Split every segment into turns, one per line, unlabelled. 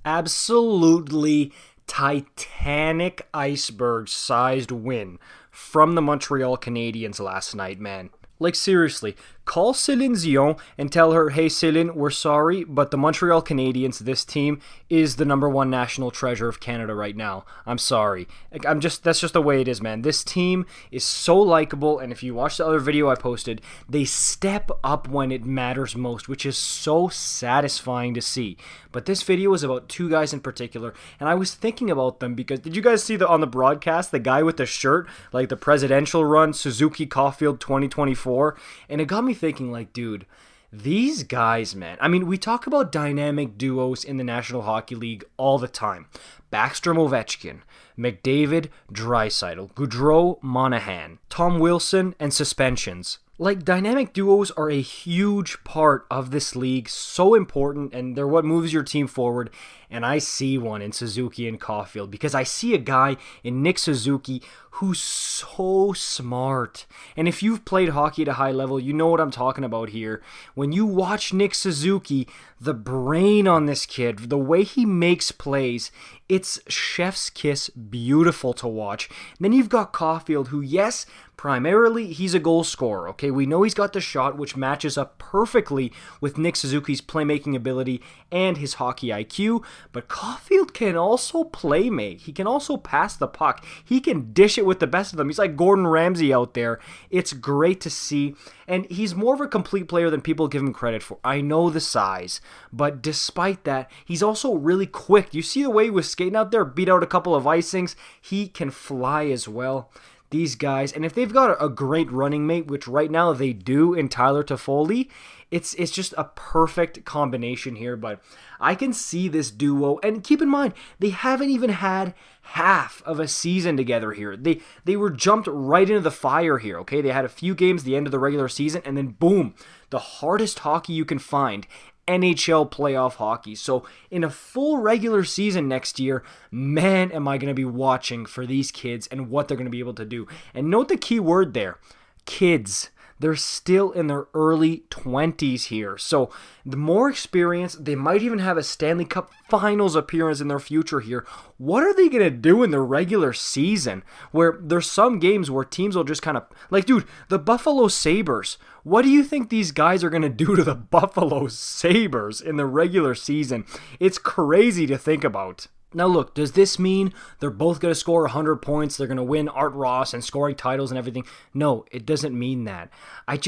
Absolutely titanic iceberg-sized win from the Montreal Canadiens last night, man. Like, seriously, call Céline Dion and tell her, hey, Céline, we're sorry, but the Montreal Canadiens, this team, is the number one national treasure of Canada right now. I'm sorry. That's just the way it is, man. This team is so likable, and if you watch the other video I posted, they step up when it matters most, which is so satisfying to see. But this video is about two guys in particular, and I was thinking about them because, did you guys see on the broadcast, the guy with the shirt, like the presidential run, Suzuki Caufield 2024, and it got me thinking, like, dude, these guys, man, I mean, we talk about dynamic duos in the National Hockey League all the time. Backstrom Ovechkin, McDavid, Draisaitl, Gaudreau, Monahan, Tom Wilson, and suspensions. Like, dynamic duos are a huge part of this league, so important, and they're what moves your team forward, and I see one in Suzuki and Caufield, because I see a guy in Nick Suzuki who's so smart. And if you've played hockey at a high level, you know what I'm talking about here. When you watch Nick Suzuki, the brain on this kid, the way he makes plays, it's chef's kiss beautiful to watch. And then you've got Caufield, who, yes, primarily he's a goal scorer, okay? We know he's got the shot, which matches up perfectly with Nick Suzuki's playmaking ability and his hockey IQ, but Caufield can also playmake. He can also pass the puck. He can dish it with the best of them. He's like Gordon Ramsay out there. It's great to see, and he's more of a complete player than people give him credit for. I know the size, but despite that, he's also really quick. You see the way he was skating out there, beat out a couple of icings. He can fly as well. These guys, and if they've got a great running mate, which right now they do in Tyler Toffoli, it's just a perfect combination here. But I can see this duo, and keep in mind, they haven't even had half of a season together here. They were jumped right into the fire here, okay? They had a few games at the end of the regular season, and then boom, the hardest hockey you can find, NHL playoff hockey. So in a full regular season next year, man, am I going to be watching for these kids and what they're going to be able to do. And note the key word there, kids. They're still in their early 20s here. So the more experience, they might even have a Stanley Cup Finals appearance in their future here. What are they going to do in the regular season? Where there's some games where teams will just kind of, like, dude, the Buffalo Sabres. What do you think these guys are going to do to the Buffalo Sabres in the regular season? It's crazy to think about. Now look, does this mean they're both going to score 100 points, they're going to win Art Ross and scoring titles and everything? No, it doesn't mean that. I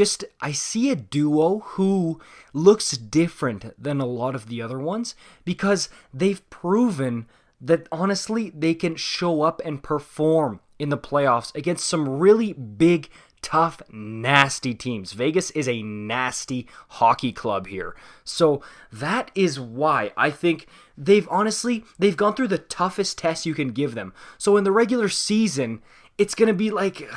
see a duo who looks different than a lot of the other ones because they've proven that honestly they can show up and perform in the playoffs against some really big, tough, nasty teams. Vegas is a nasty hockey club here. So that is why I think they've gone through the toughest test you can give them. So in the regular season, it's going to be like,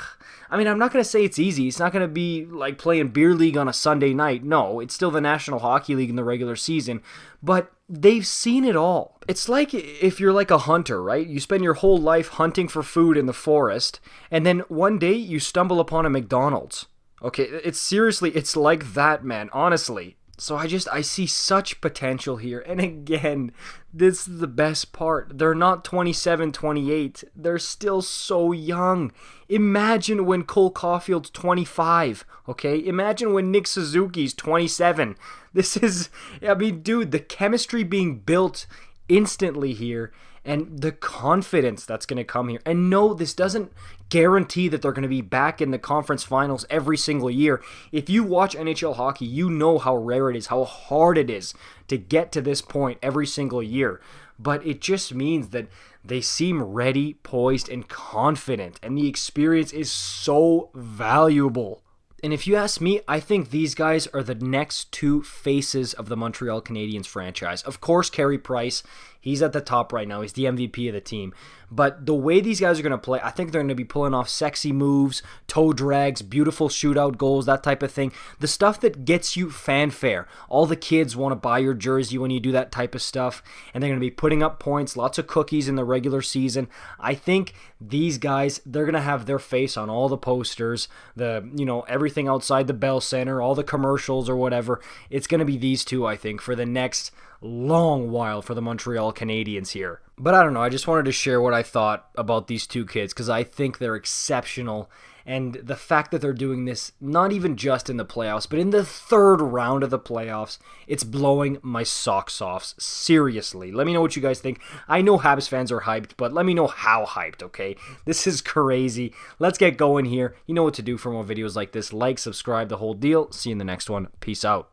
I mean, I'm not going to say it's easy. It's not going to be like playing beer league on a Sunday night. No, it's still the National Hockey League in the regular season, but they've seen it all. It's like if you're like a hunter, right? You spend your whole life hunting for food in the forest, and then one day you stumble upon a McDonald's. Okay, it's like that, man, honestly. So I see such potential here. And again, this is the best part. They're not 27, 28. They're still so young. Imagine when Cole Caufield's 25, okay? Imagine when Nick Suzuki's 27. Dude, the chemistry being built instantly here and the confidence that's going to come here. And no, this doesn't guarantee that they're going to be back in the conference finals every single year. If you watch NHL hockey, you know how rare it is, how hard it is to get to this point every single year. But it just means that they seem ready, poised, and confident, and the experience is so valuable. And if you ask me, I think these guys are the next two faces of the Montreal Canadiens franchise. Of course, Carey Price, he's at the top right now. He's the MVP of the team. But the way these guys are going to play, I think they're going to be pulling off sexy moves, toe drags, beautiful shootout goals, that type of thing. The stuff that gets you fanfare. All the kids want to buy your jersey when you do that type of stuff. And they're going to be putting up points, lots of cookies in the regular season. I think these guys, they're going to have their face on all the posters, everything outside the Bell Center, all the commercials or whatever. It's going to be these two, I think, for the next long while for the Montreal Canadiens here. But I don't know, I just wanted to share what I thought about these two kids because I think they're exceptional. And the fact that they're doing this not even just in the playoffs, but in the third round of the playoffs, it's blowing my socks off. Seriously. Let me know what you guys think. I know Habs fans are hyped, but let me know how hyped, okay? This is crazy. Let's get going here. You know what to do for more videos like this. Like, subscribe, the whole deal. See you in the next one. Peace out.